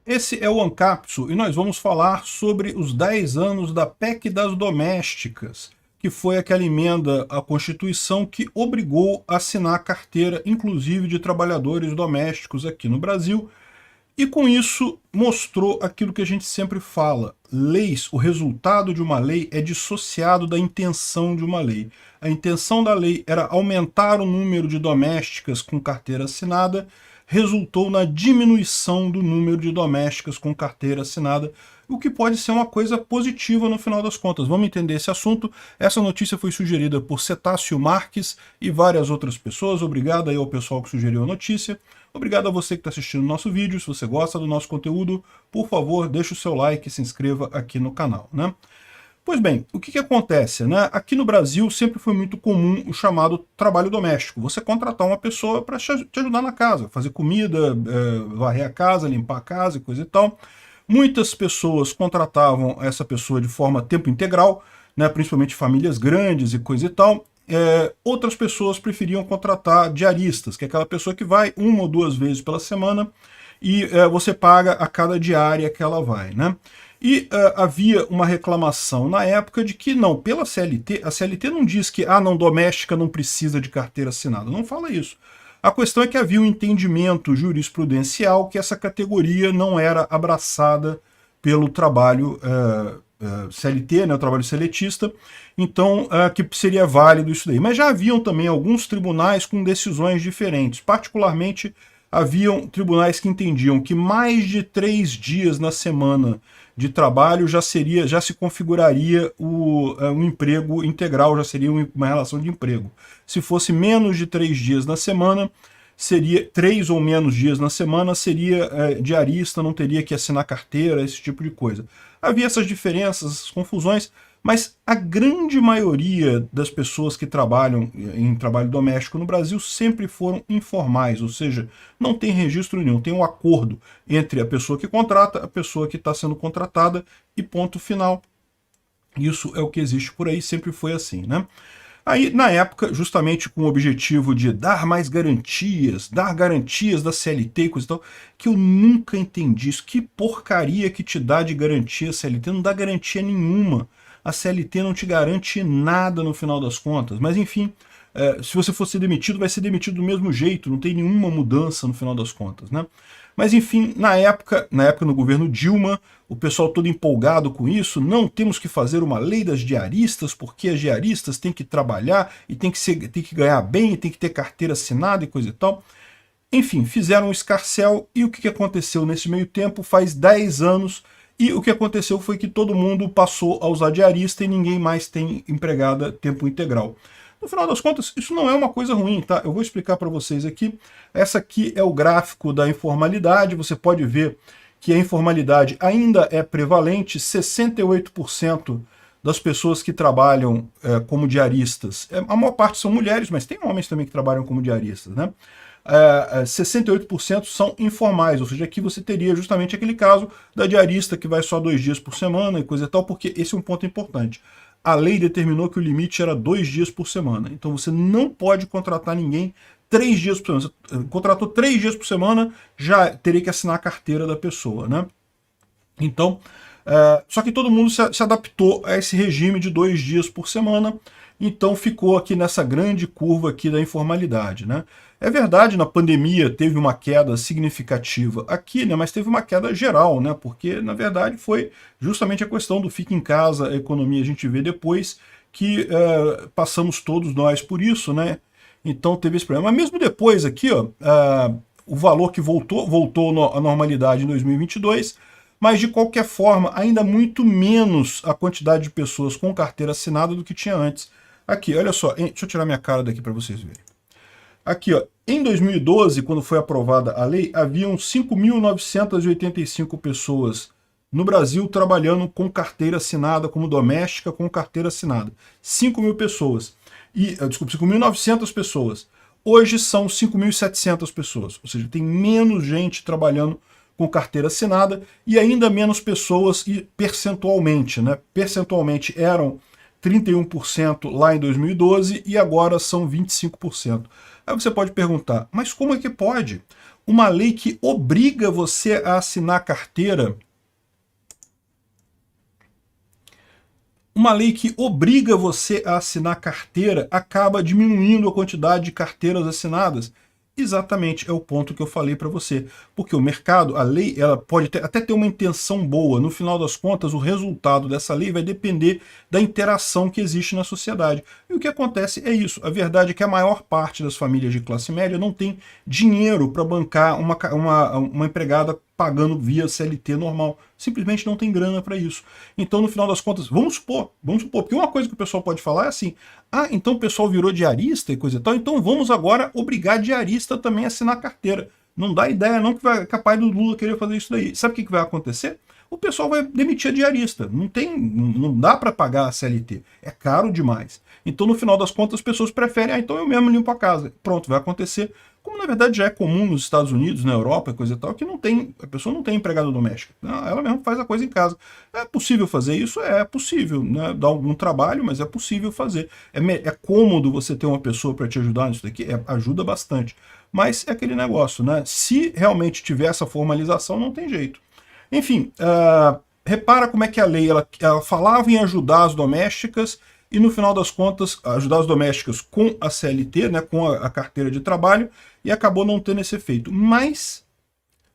Esse é o Ancapso e nós vamos falar sobre os 10 anos da PEC das domésticas, que foi aquela emenda à Constituição que obrigou a assinar a carteira, inclusive de trabalhadores domésticos aqui no Brasil, e com isso mostrou aquilo que a gente sempre fala. Leis, o resultado de uma lei é dissociado da intenção de uma lei. A intenção da lei era aumentar o número de domésticas com carteira assinada, resultou na diminuição do número de domésticas com carteira assinada, o que pode ser uma coisa positiva no final das contas. Vamos entender esse assunto. Essa notícia foi sugerida por Cetácio Marques e várias outras pessoas. Obrigado aí ao pessoal que sugeriu a notícia. Obrigado a você que está assistindo o nosso vídeo. Se você gosta do nosso conteúdo, por favor, deixe o seu like e se inscreva aqui no canal, né? Pois bem, o que acontece, né? Aqui no Brasil sempre foi muito comum o chamado trabalho doméstico. Você contratar uma pessoa para te ajudar na casa, fazer comida, varrer a casa, limpar a casa e coisa e tal. Muitas pessoas contratavam essa pessoa de forma tempo integral, né? Principalmente famílias grandes e coisa e tal. Outras pessoas preferiam contratar diaristas, que é aquela pessoa que vai uma ou duas vezes pela semana e você paga a cada diária que ela vai, né? E havia uma reclamação na época de que não, pela CLT, a CLT não diz que não, doméstica não precisa de carteira assinada, não fala isso. A questão é que havia um entendimento jurisprudencial que essa categoria não era abraçada pelo trabalho CLT, né, o trabalho seletista, então que seria válido isso daí. Mas já haviam também alguns tribunais com decisões diferentes, particularmente haviam tribunais que entendiam que mais de 3 dias na semana de trabalho já se configuraria um emprego integral, já seria uma relação de emprego. Se fosse menos de 3 dias na semana, seria 3 ou menos dias na semana, seria diarista, não teria que assinar carteira, esse tipo de coisa. Havia essas diferenças, essas confusões, mas a grande maioria das pessoas que trabalham em trabalho doméstico no Brasil sempre foram informais, ou seja, não tem registro nenhum, tem um acordo entre a pessoa que contrata, a pessoa que está sendo contratada e ponto final. Isso é o que existe por aí, sempre foi assim, né? Aí, na época, justamente com o objetivo de dar mais garantias, dar garantias da CLT e coisa e tal, que eu nunca entendi isso. Que porcaria que te dá de garantia a CLT? Não dá garantia nenhuma. A CLT não te garante nada no final das contas. Mas, enfim, se você for ser demitido, vai ser demitido do mesmo jeito. Não tem nenhuma mudança no final das contas, né? Mas, enfim, na época no governo Dilma, o pessoal todo empolgado com isso, não, temos que fazer uma lei das diaristas, porque as diaristas têm que trabalhar e têm que ganhar bem, e têm que ter carteira assinada e coisa e tal. Enfim, fizeram um escarcéu e o que aconteceu nesse meio tempo? Faz 10 anos e o que aconteceu foi que todo mundo passou a usar diarista e ninguém mais tem empregada tempo integral. No final das contas, isso não é uma coisa ruim, tá? Eu vou explicar para vocês aqui. Essa aqui é o gráfico da informalidade. Você pode ver que a informalidade ainda é prevalente. 68% das pessoas que trabalham como diaristas, a maior parte são mulheres, mas tem homens também que trabalham como diaristas, né? 68% são informais, ou seja, aqui você teria justamente aquele caso da diarista que vai só 2 dias por semana e coisa e tal, porque esse é um ponto importante. A lei determinou que o limite era 2 dias por semana. Então você não pode contratar ninguém 3 dias por semana. Você contratou 3 dias por semana, já teria que assinar a carteira da pessoa, né? Então, só que todo mundo se adaptou a esse regime de 2 dias por semana, então ficou aqui nessa grande curva aqui da informalidade, né? É verdade, na pandemia teve uma queda significativa aqui, né, mas teve uma queda geral, né, porque na verdade foi justamente a questão do fica em casa, a economia, a gente vê depois que passamos todos nós por isso, né, então teve esse problema. Mas mesmo depois aqui, ó, o valor que voltou à normalidade em 2022, mas de qualquer forma ainda muito menos a quantidade de pessoas com carteira assinada do que tinha antes. Aqui, olha só, deixa eu tirar minha cara daqui para vocês verem. Aqui, ó, em 2012, quando foi aprovada a lei, haviam 5.985 pessoas no Brasil trabalhando com carteira assinada, como doméstica com carteira assinada. 5.000 pessoas. Desculpa, 5.900 pessoas. Hoje são 5.700 pessoas. Ou seja, tem menos gente trabalhando com carteira assinada e ainda menos pessoas e percentualmente, né? Percentualmente eram 31% lá em 2012 e agora são 25%. Aí você pode perguntar, mas como é que pode? uma lei que obriga você a assinar carteira, acaba diminuindo a quantidade de carteiras assinadas. Exatamente, é o ponto que eu falei para você. Porque o mercado, a lei, ela pode até ter uma intenção boa. No final das contas, o resultado dessa lei vai depender da interação que existe na sociedade. E o que acontece é isso. A verdade é que a maior parte das famílias de classe média não tem dinheiro para bancar uma empregada pagando via CLT normal. Simplesmente não tem grana para isso. Então, no final das contas, vamos supor, porque uma coisa que o pessoal pode falar é assim: ah, então o pessoal virou diarista e coisa e tal, então vamos agora obrigar diarista também a assinar carteira. Não dá ideia não que é capaz do Lula querer fazer isso daí. Sabe o que vai acontecer? O pessoal vai demitir a diarista. Não dá para pagar a CLT. É caro demais. Então, no final das contas, as pessoas preferem, então eu mesmo limpo a casa. Pronto, vai acontecer. Como na verdade já é comum nos Estados Unidos, na Europa, coisa e tal, que a pessoa não tem empregada doméstica. Ela mesma faz a coisa em casa. É possível fazer isso? É possível, né? Dá algum trabalho, mas é possível fazer. É cômodo você ter uma pessoa para te ajudar nisso daqui? Ajuda bastante. Mas é aquele negócio, né? Se realmente tiver essa formalização, não tem jeito. Enfim, repara como é que a lei ela falava em ajudar as domésticas e, no final das contas, ajudar as domésticas com a CLT, né, com a carteira de trabalho, e acabou não tendo esse efeito. Mas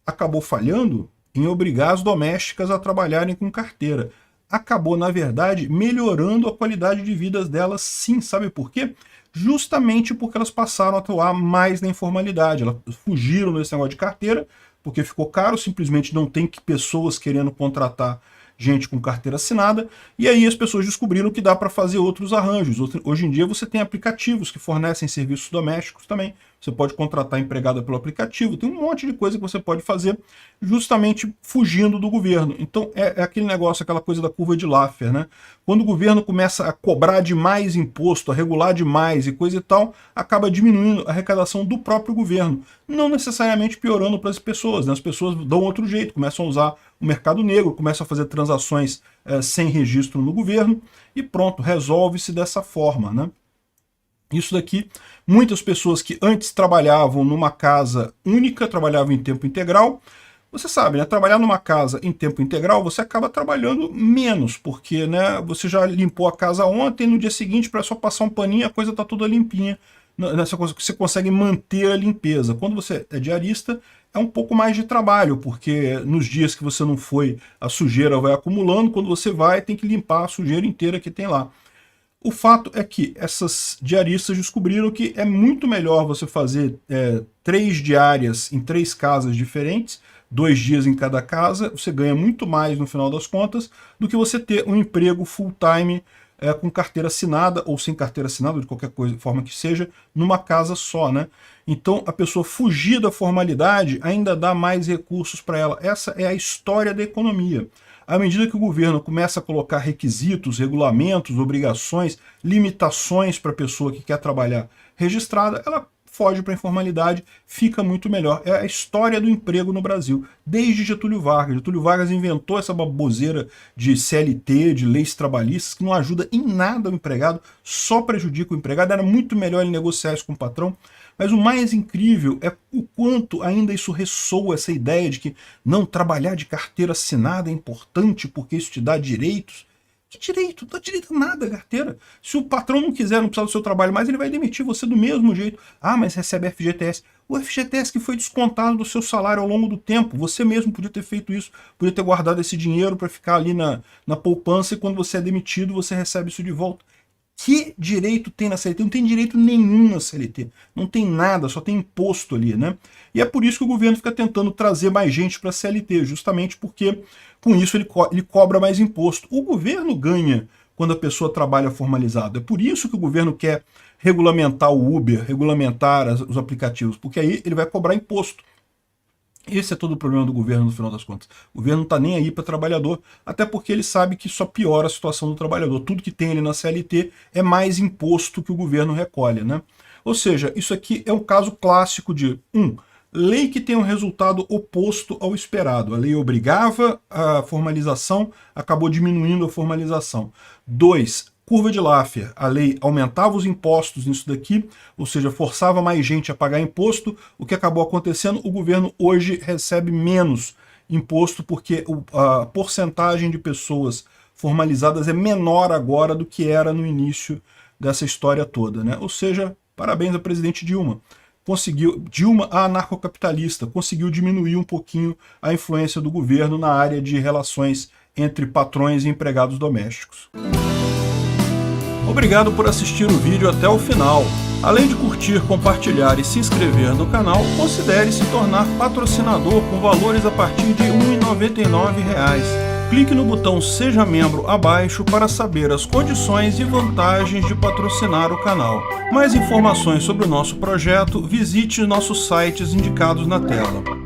acabou falhando em obrigar as domésticas a trabalharem com carteira. Acabou, na verdade, melhorando a qualidade de vida delas, sim. Sabe por quê? Justamente porque elas passaram a atuar mais na informalidade. Elas fugiram desse negócio de carteira, porque ficou caro, simplesmente não tem pessoas querendo contratar gente com carteira assinada, e aí as pessoas descobriram que dá para fazer outros arranjos. Hoje em dia você tem aplicativos que fornecem serviços domésticos também. Você pode contratar empregada pelo aplicativo, tem um monte de coisa que você pode fazer justamente fugindo do governo. Então é aquele negócio, aquela coisa da curva de Laffer, né? Quando o governo começa a cobrar demais imposto, a regular demais e coisa e tal, acaba diminuindo a arrecadação do próprio governo, não necessariamente piorando para as pessoas, né? As pessoas dão outro jeito, começam a usar o mercado negro, começam a fazer transações sem registro no governo e pronto, resolve-se dessa forma, né? Isso daqui, muitas pessoas que antes trabalhavam numa casa única, trabalhavam em tempo integral. Você sabe, né? Trabalhar numa casa em tempo integral, você acaba trabalhando menos, porque, né, você já limpou a casa ontem, no dia seguinte, para só passar um paninho, a coisa está toda limpinha. Nessa coisa que você consegue manter a limpeza. Quando você é diarista, é um pouco mais de trabalho, porque nos dias que você não foi, a sujeira vai acumulando, quando você vai, tem que limpar a sujeira inteira que tem lá. O fato é que essas diaristas descobriram que é muito melhor você fazer 3 diárias em 3 casas diferentes, 2 dias em cada casa, você ganha muito mais no final das contas, do que você ter um emprego full-time com carteira assinada, ou sem carteira assinada, de qualquer forma que seja, numa casa só, né? Então, a pessoa fugir da formalidade ainda dá mais recursos para ela. Essa é a história da economia. À medida que o governo começa a colocar requisitos, regulamentos, obrigações, limitações para a pessoa que quer trabalhar registrada, ela foge para a informalidade, fica muito melhor. É a história do emprego no Brasil, desde Getúlio Vargas. Getúlio Vargas inventou essa baboseira de CLT, de leis trabalhistas, que não ajuda em nada o empregado, só prejudica o empregado. Era muito melhor ele negociar isso com o patrão. Mas o mais incrível é o quanto ainda isso ressoa, essa ideia de que não trabalhar de carteira assinada é importante porque isso te dá direitos. Que direito? Não dá direito a nada a carteira. Se o patrão não quiser, não precisar do seu trabalho mais, ele vai demitir você do mesmo jeito. Ah, mas recebe FGTS. O FGTS que foi descontado do seu salário ao longo do tempo. Você mesmo podia ter feito isso, podia ter guardado esse dinheiro para ficar ali na poupança e quando você é demitido, você recebe isso de volta. Que direito tem na CLT? Não tem direito nenhum na CLT. Não tem nada, só tem imposto ali, né? E é por isso que o governo fica tentando trazer mais gente para a CLT, justamente porque com isso ele cobra mais imposto. O governo ganha quando a pessoa trabalha formalizado. É por isso que o governo quer regulamentar o Uber, regulamentar os aplicativos, porque aí ele vai cobrar imposto. Esse é todo o problema do governo, no final das contas. O governo não está nem aí para o trabalhador, até porque ele sabe que só piora a situação do trabalhador. Tudo que tem ali na CLT é mais imposto que o governo recolhe, né? Ou seja, isso aqui é um caso clássico de lei que tem um resultado oposto ao esperado. A lei obrigava a formalização, acabou diminuindo a formalização. 2, curva de Laffer. A lei aumentava os impostos nisso daqui, ou seja, forçava mais gente a pagar imposto. O que acabou acontecendo? O governo hoje recebe menos imposto porque a porcentagem de pessoas formalizadas é menor agora do que era no início dessa história toda, né? Ou seja, parabéns ao presidente Dilma. Dilma, a anarcocapitalista, conseguiu diminuir um pouquinho a influência do governo na área de relações entre patrões e empregados domésticos. Obrigado por assistir o vídeo até o final. Além de curtir, compartilhar e se inscrever no canal, considere se tornar patrocinador com valores a partir de R$ 1,99. Clique no botão Seja Membro abaixo para saber as condições e vantagens de patrocinar o canal. Mais informações sobre o nosso projeto, visite nossos sites indicados na tela.